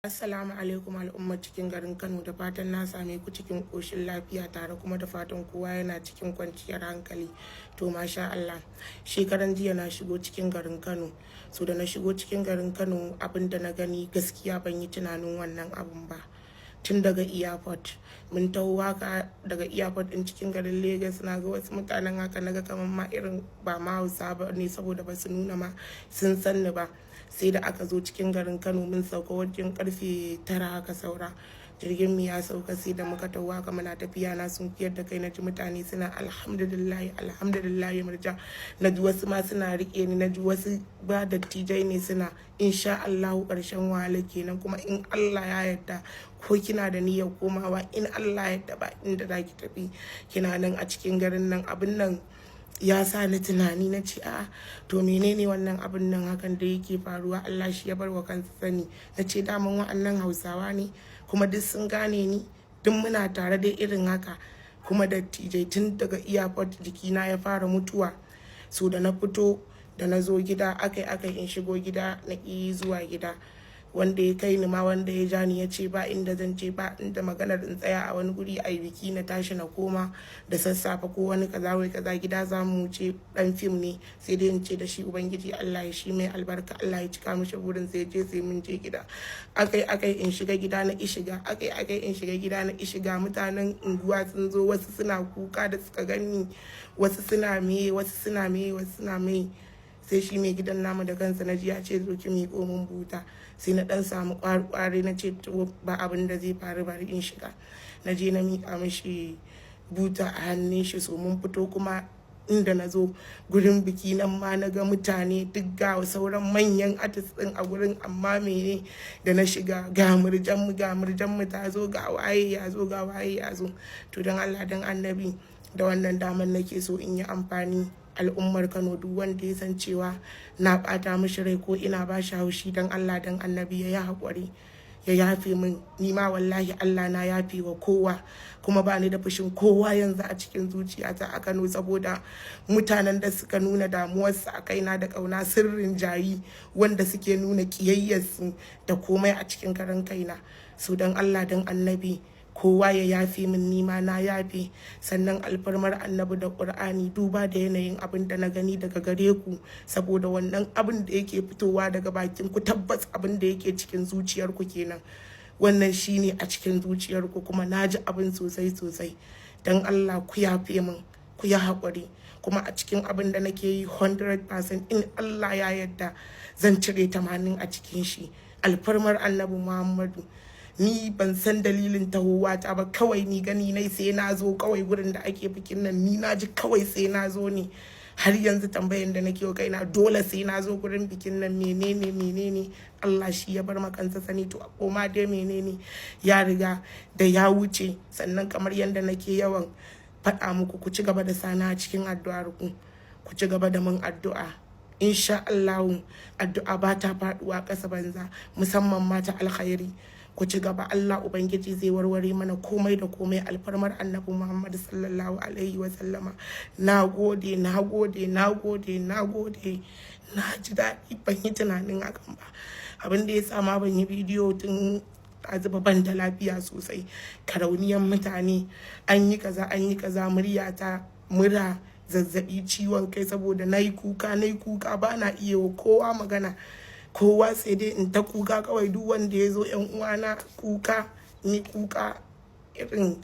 Assalamu alaikum al'ummar cikin garin Kano, da fatan na same ku cikin ƙoshin lafiya tare kuma da fatan kowa yana cikin kwanciyar hankali. To masha Allah, shekaran jiya na shigo cikin garin Kano. So da na shigo cikin garin Kano, abin da na gani gaskiya ban yi tunanin wannan abun ba. Tun daga airport mun taho haka daga airport din cikin garin Lagos, na ga wasu mutanen haka naga kamar ma irin ba ma Hausa ba ne, saboda ba su nuna ma sun san ni ba. Sai da aka zo cikin garin Kano mun sauka wajen karfe 9 haka saura, jirgin mu ya sauka. Sai da muka taho haka muna tafiya, na sun fiyar da kai, na ji mutane suna alhamdulillah alhamdulillah murja, na ji wasu ma suna rike ni, na ji wasu ba dattijai ne suna insha Allahu karshen wahala kenan, kuma in Allah ya yarda ko kina da niyyar komawa in Allah ya yarda ba inda zaki tafi, kina nan a cikin garin nan. Abin nan ya sa ni tunani, na ce a to menene wannan abin nan hakan da yake faruwa, Allah shi ya bar wa kansa sani. Na ce daman wa'annan Hausawa ne kuma duk sun gane ni, duk muna tare da irin haka. Kuma dattijai tun daga airport jikina ya fara mutuwa. So da na fito da na zo gida akai in shigo gida na ƙi zuwa gida. Wanda ya kai ni ma, wanda ya ja ni, ya ce ba inda zan je, ba inda maganar in tsaya a wani guri a biki na tashi na koma da sassafe ko wani kaza wai kaza, gida za mu wuce, dan fim ne. Sai dai in ce da shi ubangiji Allah ya shi mai albarka, Allah ya cika mishi burin sai je, sai mun je gida. Akai in shiga gida na shiga, akai in shiga gida na shiga. Mutanen unguwa sun zo, wasu suna kuka da suka gani, wasu suna meye, wasu suna meye. Sai shi mai gidan namu da kansa na ji ya ce zo ki miƙo min buta. Sai na dan samu ƙwari na ce to ba abin da zai faru, bari in shiga. Na je na miƙa mishi buta a hannun shi. So mun fito kuma inda na zo gurin biki nan ma na ga mutane duk ga sauran manyan artist din a gurin, amma mene da na shiga ga murjan mu ta zo, ga waye ya zo. To dan Allah dan Annabi, da wannan daman nake so in yi amfani al'ummar Kano, duk wanda ya san cewa na bata mishi rai ko ina ba shi haushi, dan Allah dan Annabi ya yi haƙuri, ya yafe min. Ni ma wallahi Allah na yafe wa kowa, kuma ba ni da fushin kowa yanzu a cikin zuciyata a Kano, saboda mutanen da suka nuna damuwarsu a kaina da ƙauna sirrin jayi, wanda suke nuna ƙiyayyarsu da komai a cikin karan kaina. So dan Allah dan Annabi kowa ya yafe min, nima na yafe. Sannan alfarmar Annabi da Qur'ani, duba da yanayin abin da na gani daga gare ku, saboda wannan abin da yake fitowa daga bakin ku tabbas abin da yake cikin zuciyar ku kenan. Wannan shine a cikin zuciyar ku, kuma na ji abin sosai. Dan Allah ku yafe min, ku yi haƙuri. Kuma a cikin abin da nake yi 100% in Allah ya yarda zan cire 80 a cikin shi. Alfarmar Annabi Muhammadu, ni ban san dalilin tahowa ta ba, kawai ni gani nai sai na zo kawai gurin da ake bikin nan, ni na ji kawai sai na zo ne. Har yanzu tambayan da nake wa kaina, dole sai na zo gurin bikin nan, menene Allah shi ya bar makansa sani. To a koma dai menene ya riga da ya wuce. Sannan kamar yadda nake yawan faɗa muku, ku ci gaba da sana cikin addu'ar ku ci gaba da mun addu'a. Insha Allah addu'a ba ta faɗuwa ƙasa banza, musamman mata alkhairi. Ku ci gaba, Allah Ubangiji zai warware mana komai da komai, alfarmar Annabi Muhammad sallallahu alaihi wa sallama. Na gode. Na ji daɗi, ban yi tunanin hakan ba. Abin da ya sa ma ban yi bidiyo tun azuba, ban da lafiya sosai, karauniyan mutane, an yi kaza mura, zazzabi, ciwon kai, saboda na yi kuka ba na iya wa kowa magana. Kowa sai dai in ta kuka kawai, duk wanda ya zo yan uwana kuka, ni kuka irin